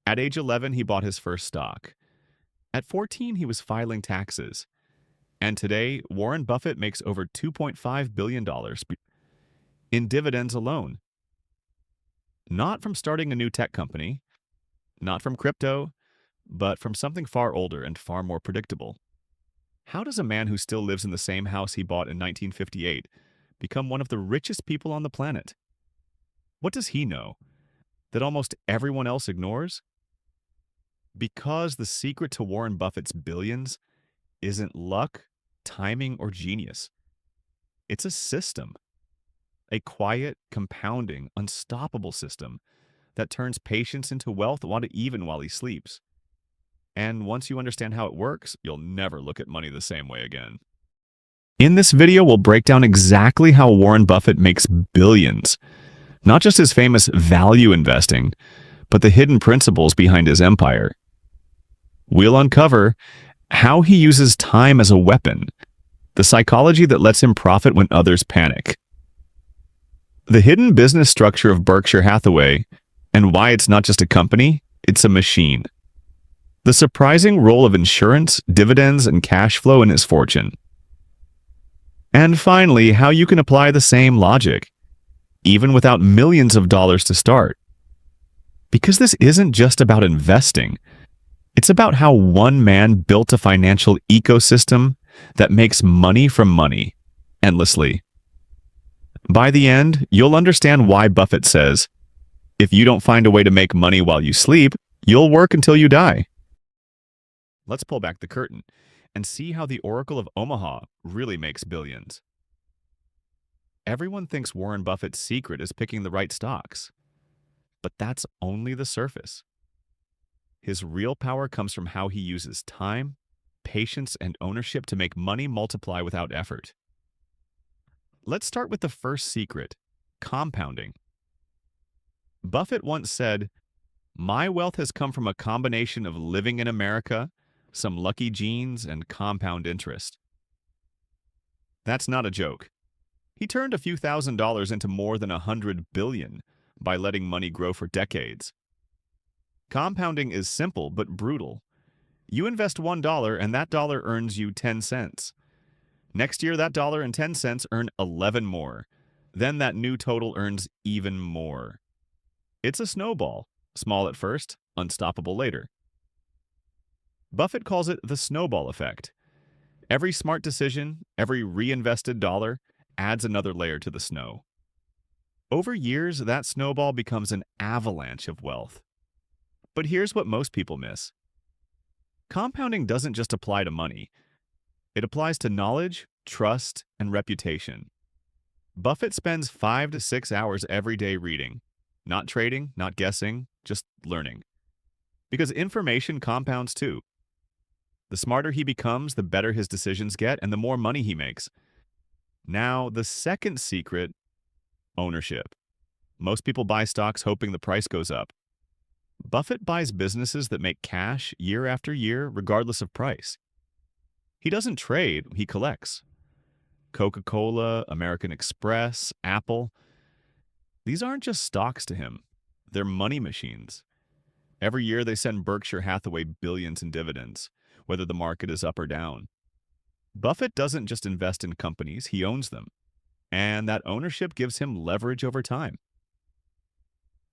At age 11, he bought his first stock. At 14, he was filing taxes. And today, Warren Buffett makes over $2.5 billion in dividends alone. Not from starting a new tech company, not from crypto, but from something far older and far more predictable. How does a man who still lives in the same house he bought in 1958 become one of the richest people on the planet? What does he know that almost everyone else ignores? Because the secret to Warren Buffett's billions isn't luck, timing, or genius. It's a system, a quiet, compounding, unstoppable system that turns patience into wealth even while he sleeps. And once you understand how it works, you'll never look at money the same way again. In this video, we'll break down exactly how Warren Buffett makes billions. Not just his famous value investing, but the hidden principles behind his empire. We'll uncover how he uses time as a weapon, the psychology that lets him profit when others panic, the hidden business structure of Berkshire Hathaway, and why it's not just a company, it's a machine, the surprising role of insurance, dividends, and cash flow in his fortune, and finally, how you can apply the same logic, even without millions of dollars to start. Because this isn't just about investing. It's about how one man built a financial ecosystem that makes money from money, endlessly. By the end, you'll understand why Buffett says, if you don't find a way to make money while you sleep, you'll work until you die. Let's pull back the curtain and see how the Oracle of Omaha really makes billions. Everyone thinks Warren Buffett's secret is picking the right stocks, but that's only the surface. His real power comes from how he uses time, patience, and ownership to make money multiply without effort. Let's start with the first secret, compounding. Buffett once said, "My wealth has come from a combination of living in America, some lucky genes, and compound interest." That's not a joke. He turned a few $1,000s into more than $100 billion by letting money grow for decades. Compounding is simple but brutal. You invest $1 and that dollar earns you 10 cents. Next year, that dollar and 10 cents earn 11 more. Then that new total earns even more. It's a snowball, small at first, unstoppable later. Buffett calls it the snowball effect. Every smart decision, every reinvested dollar, adds another layer to the snow. Over years, that snowball becomes an avalanche of wealth. But here's what most people miss. Compounding doesn't just apply to money. It applies to knowledge, trust, and reputation. Buffett spends 5 to 6 hours every day reading. Not trading, not guessing, just learning. Because information compounds too. The smarter he becomes, the better his decisions get, and the more money he makes. Now, the second secret, ownership. Most people buy stocks hoping the price goes up. Buffett buys businesses that make cash year after year, regardless of price. He doesn't trade, he collects. Coca-Cola, American Express, Apple. These aren't just stocks to him. They're money machines. Every year they send Berkshire Hathaway billions in dividends, whether the market is up or down. Buffett doesn't just invest in companies, he owns them. And that ownership gives him leverage over time.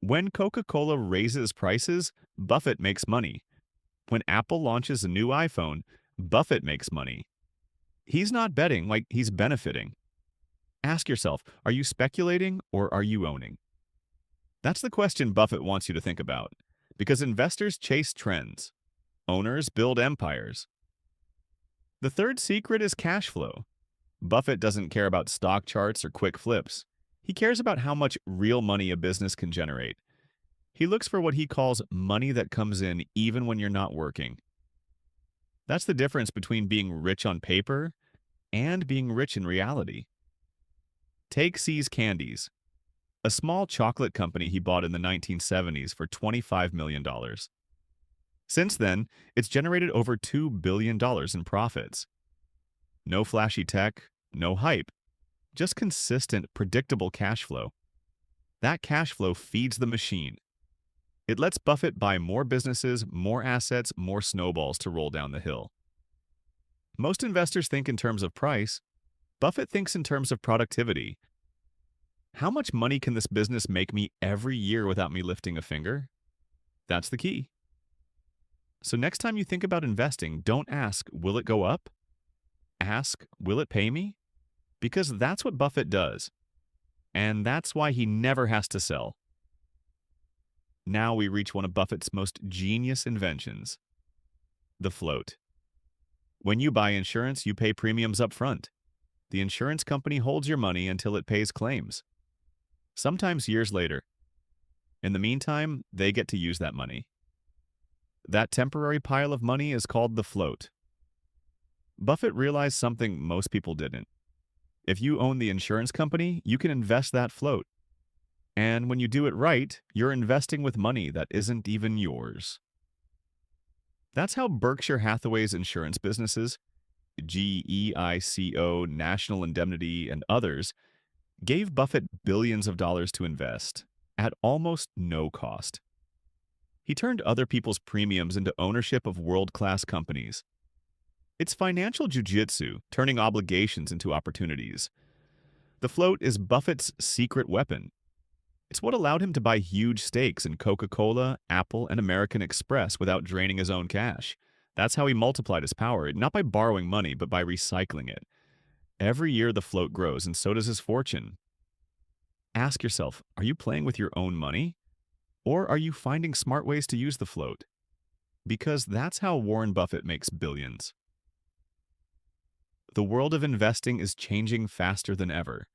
When Coca-Cola raises prices, Buffett makes money. When Apple launches a new iPhone, Buffett makes money. He's not betting, like he's benefiting. Ask yourself, are you speculating or are you owning? That's the question Buffett wants you to think about, because investors chase trends. Owners build empires. The third secret is cash flow. Buffett doesn't care about stock charts or quick flips. He cares about how much real money a business can generate. He looks for what he calls money that comes in even when you're not working. That's the difference between being rich on paper and being rich in reality. Take See's Candies, a small chocolate company he bought in the 1970s for $25 million. Since then, it's generated over $2 billion in profits. No flashy tech, no hype, just consistent, predictable cash flow. That cash flow feeds the machine. It lets Buffett buy more businesses, more assets, more snowballs to roll down the hill. Most investors think in terms of price. Buffett thinks in terms of productivity. How much money can this business make me every year without me lifting a finger? That's the key. So next time you think about investing, don't ask, will it go up? Ask, will it pay me? Because that's what Buffett does. And that's why he never has to sell. Now we reach one of Buffett's most genius inventions, the float. When you buy insurance, you pay premiums up front. The insurance company holds your money until it pays claims, sometimes years later. In the meantime, they get to use that money. That temporary pile of money is called the float. Buffett realized something most people didn't. If you own the insurance company, you can invest that float. And when you do it right, you're investing with money that isn't even yours. That's how Berkshire Hathaway's insurance businesses, GEICO, National Indemnity, and others, gave Buffett billions of dollars to invest at almost no cost. He turned other people's premiums into ownership of world-class companies. It's financial jujitsu, turning obligations into opportunities. The float is Buffett's secret weapon. It's what allowed him to buy huge stakes in Coca-Cola, Apple, and American Express without draining his own cash. That's how he multiplied his power, not by borrowing money, but by recycling it. Every year the float grows, and so does his fortune. Ask yourself, are you playing with your own money? Or are you finding smart ways to use the float? Because that's how Warren Buffett makes billions. The world of investing is changing faster than ever.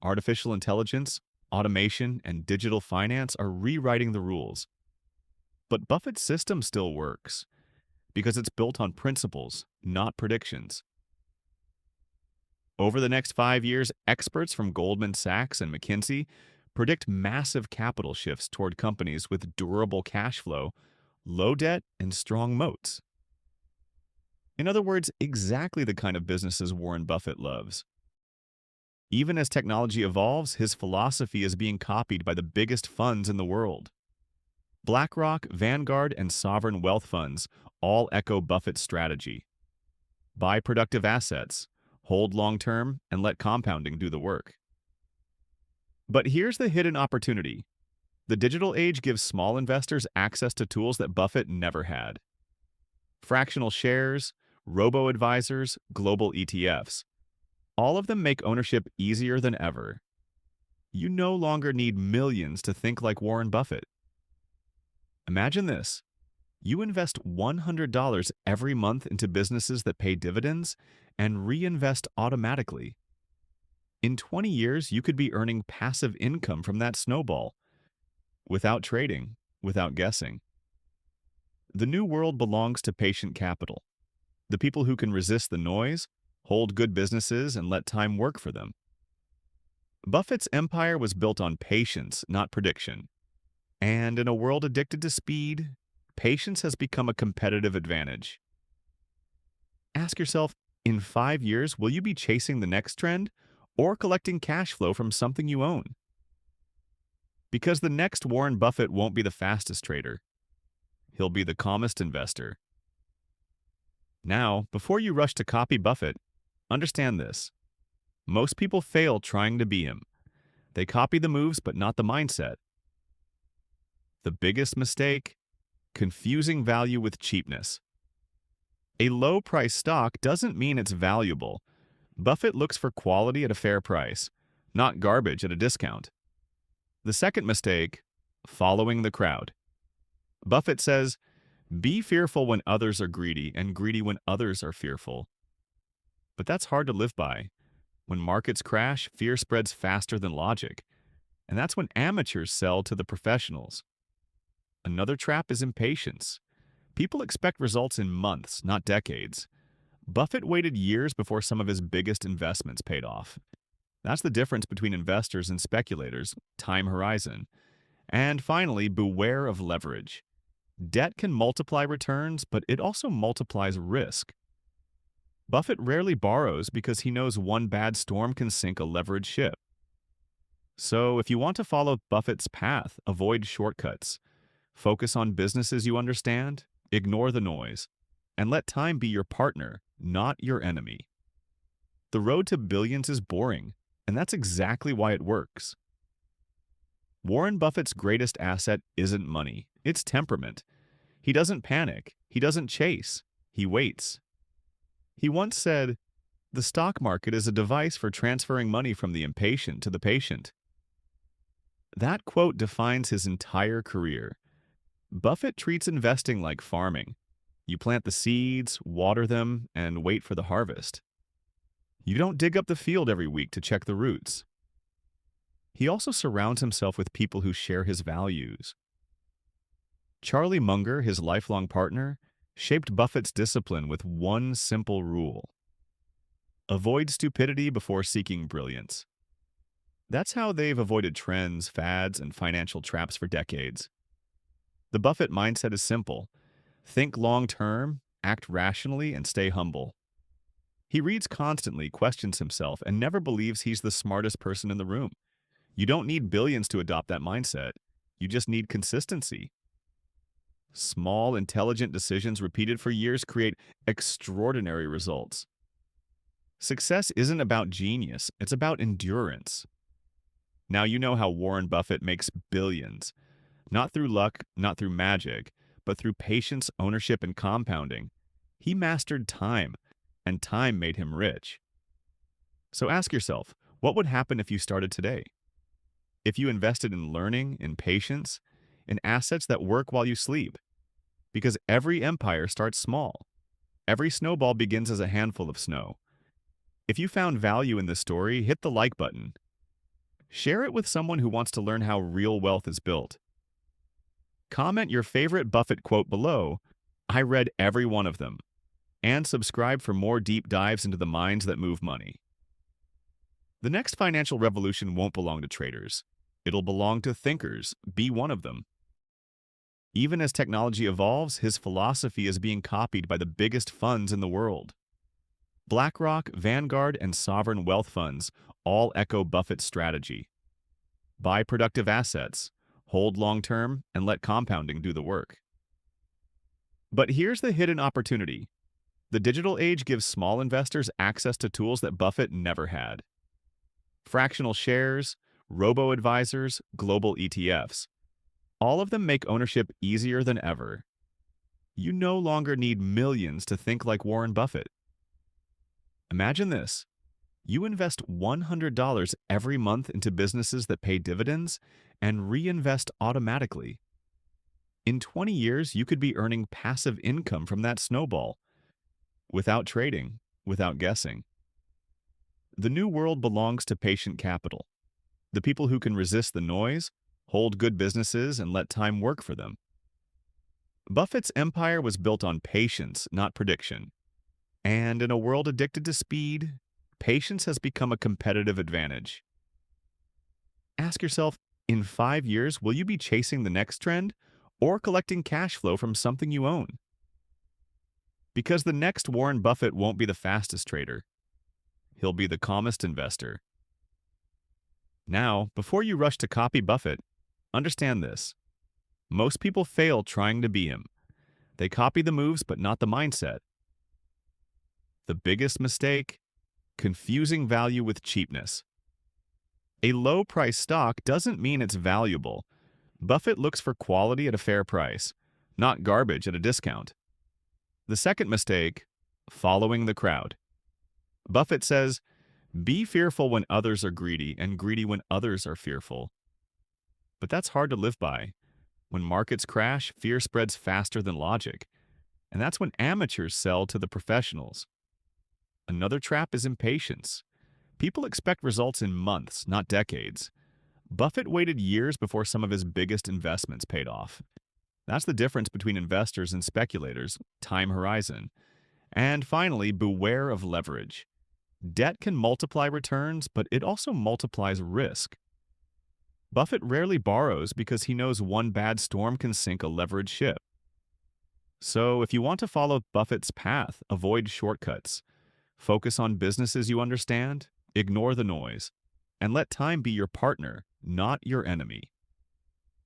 Artificial intelligence, automation, and digital finance are rewriting the rules. But Buffett's system still works because it's built on principles, not predictions. Over the next 5 years, experts from Goldman Sachs and McKinsey predict massive capital shifts toward companies with durable cash flow, low debt, and strong moats. In other words, exactly the kind of businesses Warren Buffett loves. Even as technology evolves, his philosophy is being copied by the biggest funds in the world. BlackRock, Vanguard, and sovereign wealth funds all echo Buffett's strategy. Buy productive assets, hold long-term, and let compounding do the work. But here's the hidden opportunity. The digital age gives small investors access to tools that Buffett never had. Fractional shares, robo-advisors, global ETFs. All of them make ownership easier than ever. You no longer need millions to think like Warren Buffett. Imagine this. You invest $100 every month into businesses that pay dividends and reinvest automatically. In 20 years, you could be earning passive income from that snowball, without trading, without guessing. The new world belongs to patient capital, the people who can resist the noise, hold good businesses, and let time work for them. Buffett's empire was built on patience, not prediction. And in a world addicted to speed, patience has become a competitive advantage. Ask yourself, in 5 years, will you be chasing the next trend or collecting cash flow from something you own? Because the next Warren Buffett won't be the fastest trader. He'll be the calmest investor. Now, before you rush to copy Buffett, understand this. Most people fail trying to be him. They copy the moves, but not the mindset. The biggest mistake? Confusing value with cheapness. A low-price stock doesn't mean it's valuable. Buffett looks for quality at a fair price, not garbage at a discount. The second mistake, following the crowd. Buffett says, be fearful when others are greedy and greedy when others are fearful. But that's hard to live by. When markets crash, fear spreads faster than logic. And that's when amateurs sell to the professionals. Another trap is impatience. People expect results in months, not decades. Buffett waited years before some of his biggest investments paid off. That's the difference between investors and speculators, time horizon. And finally, beware of leverage. Debt can multiply returns, but it also multiplies risk. Buffett rarely borrows because he knows one bad storm can sink a leveraged ship. So if you want to follow Buffett's path, avoid shortcuts. Focus on businesses you understand, ignore the noise, and let time be your partner, not your enemy. The road to billions is boring, and that's exactly why it works. Warren Buffett's greatest asset isn't money, it's temperament. He doesn't panic, he doesn't chase, he waits. He once said, "The stock market is a device for transferring money from the impatient to the patient." That quote defines his entire career. Buffett treats investing like farming. You plant the seeds, water them, and wait for the harvest. You don't dig up the field every week to check the roots. He also surrounds himself with people who share his values. Charlie Munger, his lifelong partner, shaped Buffett's discipline with one simple rule: avoid stupidity before seeking brilliance. That's how they've avoided trends, fads, and financial traps for decades. The Buffett mindset is simple: think long-term, act rationally, and stay humble. He reads constantly, questions himself, and never believes he's the smartest person in the room. You don't need billions to adopt that mindset. You just need consistency. Small, intelligent decisions repeated for years create extraordinary results. Success isn't about genius, it's about endurance. Now you know how Warren Buffett makes billions. Not through luck, not through magic, but through patience, ownership, and compounding. He mastered time, and time made him rich. So ask yourself, what would happen if you started today? If you invested in learning, in patience, in assets that work while you sleep? Because every empire starts small. Every snowball begins as a handful of snow. If you found value in this story, hit the like button. Share it with someone who wants to learn how real wealth is built. Comment your favorite Buffett quote below. I read every one of them. And subscribe for more deep dives into the minds that move money. The next financial revolution won't belong to traders. It'll belong to thinkers. Be one of them. Even as technology evolves, his philosophy is being copied by the biggest funds in the world. BlackRock, Vanguard, and sovereign wealth funds all echo Buffett's strategy. Buy productive assets, hold long-term, and let compounding do the work. But here's the hidden opportunity. The digital age gives small investors access to tools that Buffett never had. Fractional shares, robo-advisors, global ETFs. All of them make ownership easier than ever. You no longer need millions to think like Warren Buffett. Imagine this. You invest $100 every month into businesses that pay dividends and reinvest automatically. In 20 years, you could be earning passive income from that snowball, without trading, without guessing. The new world belongs to patient capital, the people who can resist the noise, hold good businesses, and let time work for them. Buffett's empire was built on patience, not prediction. And in a world addicted to speed, patience has become a competitive advantage. Ask yourself, in 5 years, will you be chasing the next trend or collecting cash flow from something you own? Because the next Warren Buffett won't be the fastest trader. He'll be the calmest investor. Now, before you rush to copy Buffett, understand this. Most people fail trying to be him. They copy the moves, but not the mindset. The biggest mistake? Confusing value with cheapness. A low-price stock doesn't mean it's valuable. Buffett looks for quality at a fair price, not garbage at a discount. The second mistake? Following the crowd. Buffett says, be fearful when others are greedy and greedy when others are fearful. But that's hard to live by. When markets crash, fear spreads faster than logic. And that's when amateurs sell to the professionals. Another trap is impatience. People expect results in months, not decades. Buffett waited years before some of his biggest investments paid off. That's the difference between investors and speculators, time horizon. And finally, beware of leverage. Debt can multiply returns, but it also multiplies risk. Buffett rarely borrows because he knows one bad storm can sink a leveraged ship. So if you want to follow Buffett's path, avoid shortcuts. Focus on businesses you understand, ignore the noise, and let time be your partner, not your enemy.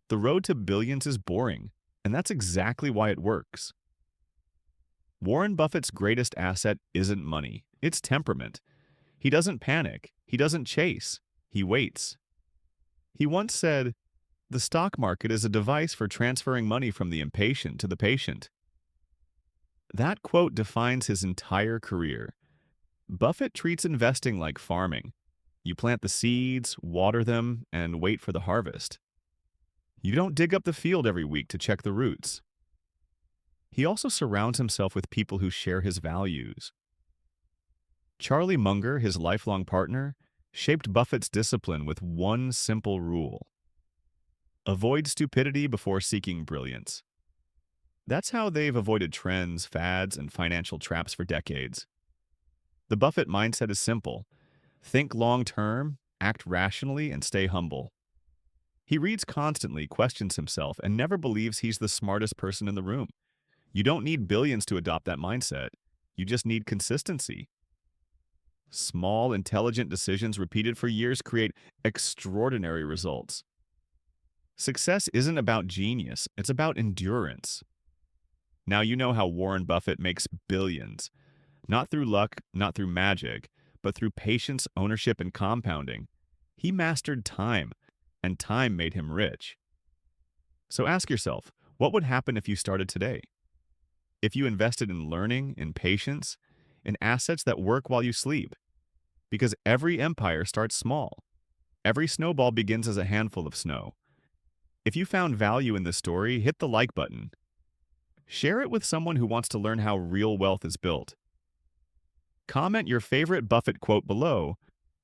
The road to billions is boring, And that's exactly why it works. Warren Buffett's greatest asset isn't money, it's temperament. He doesn't panic, he doesn't chase, he waits. He once said, "The stock market is a device for transferring money from the impatient to the patient." That quote defines his entire career. Buffett treats investing like farming. You plant the seeds, water them, and wait for the harvest. You don't dig up the field every week to check the roots. He also surrounds himself with people who share his values. Charlie Munger, his lifelong partner, shaped Buffett's discipline with one simple rule: avoid stupidity before seeking brilliance. That's how they've avoided trends, fads, and financial traps for decades. The Buffett mindset is simple: think long-term, act rationally, and stay humble. He reads constantly, questions himself, and never believes he's the smartest person in the room. You don't need billions to adopt that mindset. You just need consistency. Small, intelligent decisions repeated for years create extraordinary results. Success isn't about genius, it's about endurance. Now you know how Warren Buffett makes billions. Not through luck, not through magic, but through patience, ownership, and compounding. He mastered time, and time made him rich. So ask yourself, what would happen if you started today? If you invested in learning, in patience, in assets that work while you sleep? Because every empire starts small. Every snowball begins as a handful of snow. If you found value in this story, hit the like button. Share it with someone who wants to learn how real wealth is built. Comment your favorite Buffett quote below.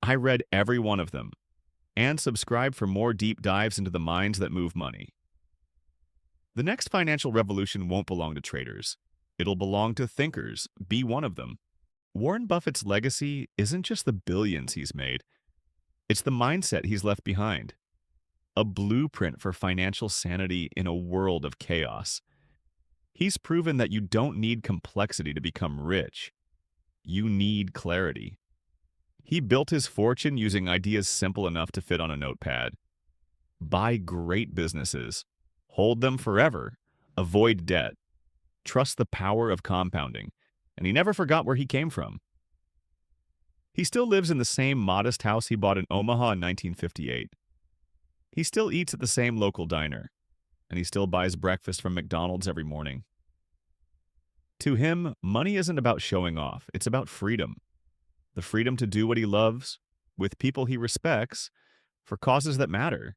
I read every one of them. And subscribe for more deep dives into the minds that move money. The next financial revolution won't belong to traders. It'll belong to thinkers. Be one of them. Warren Buffett's legacy isn't just the billions he's made. It's the mindset he's left behind. A blueprint for financial sanity in a world of chaos. He's proven that you don't need complexity to become rich. You need clarity. He built his fortune using ideas simple enough to fit on a notepad. Buy great businesses. Hold them forever. Avoid debt. Trust the power of compounding. And he never forgot where he came from. He still lives in the same modest house he bought in Omaha in 1958. He still eats at the same local diner. And he still buys breakfast from McDonald's every morning. To him, money isn't about showing off. It's about freedom. The freedom to do what he loves, with people he respects, for causes that matter.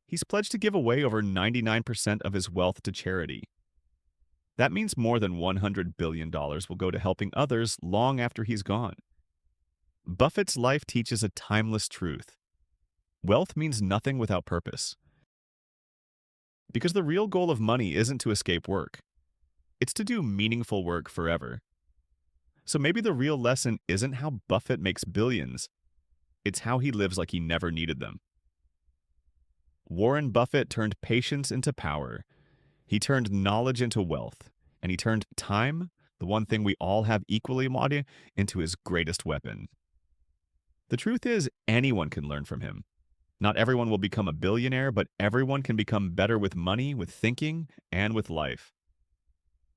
He's pledged to give away over 99% of his wealth to charity. That means more than $100 billion will go to helping others long after he's gone. Buffett's life teaches a timeless truth. Wealth means nothing without purpose. Because the real goal of money isn't to escape work. It's to do meaningful work forever. So maybe the real lesson isn't how Buffett makes billions. It's how he lives like he never needed them. Warren Buffett turned patience into power. He turned knowledge into wealth. And he turned time, the one thing we all have equally, into his greatest weapon. The truth is, anyone can learn from him. Not everyone will become a billionaire, but everyone can become better with money, with thinking, and with life.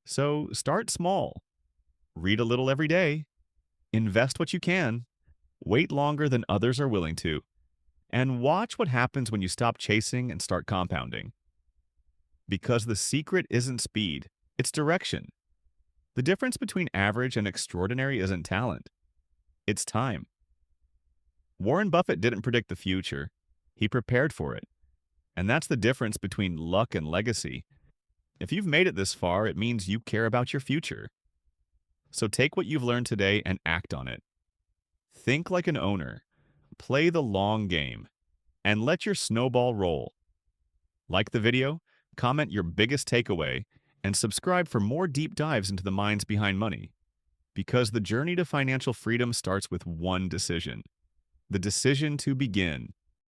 So start small. Read a little every day. Invest what you can. Wait longer than others are willing to. And watch what happens when you stop chasing and start compounding. Because the secret isn't speed, it's direction. The difference between average and extraordinary isn't talent. It's time. Warren Buffett didn't predict the future. He prepared for it. And that's the difference between luck and legacy. If you've made it this far, it means you care about your future. So take what you've learned today and act on it. Think like an owner. Play the long game. And let your snowball roll. Like the video, comment your biggest takeaway, and subscribe for more deep dives into the minds behind money. Because the journey to financial freedom starts with one decision. The decision to begin.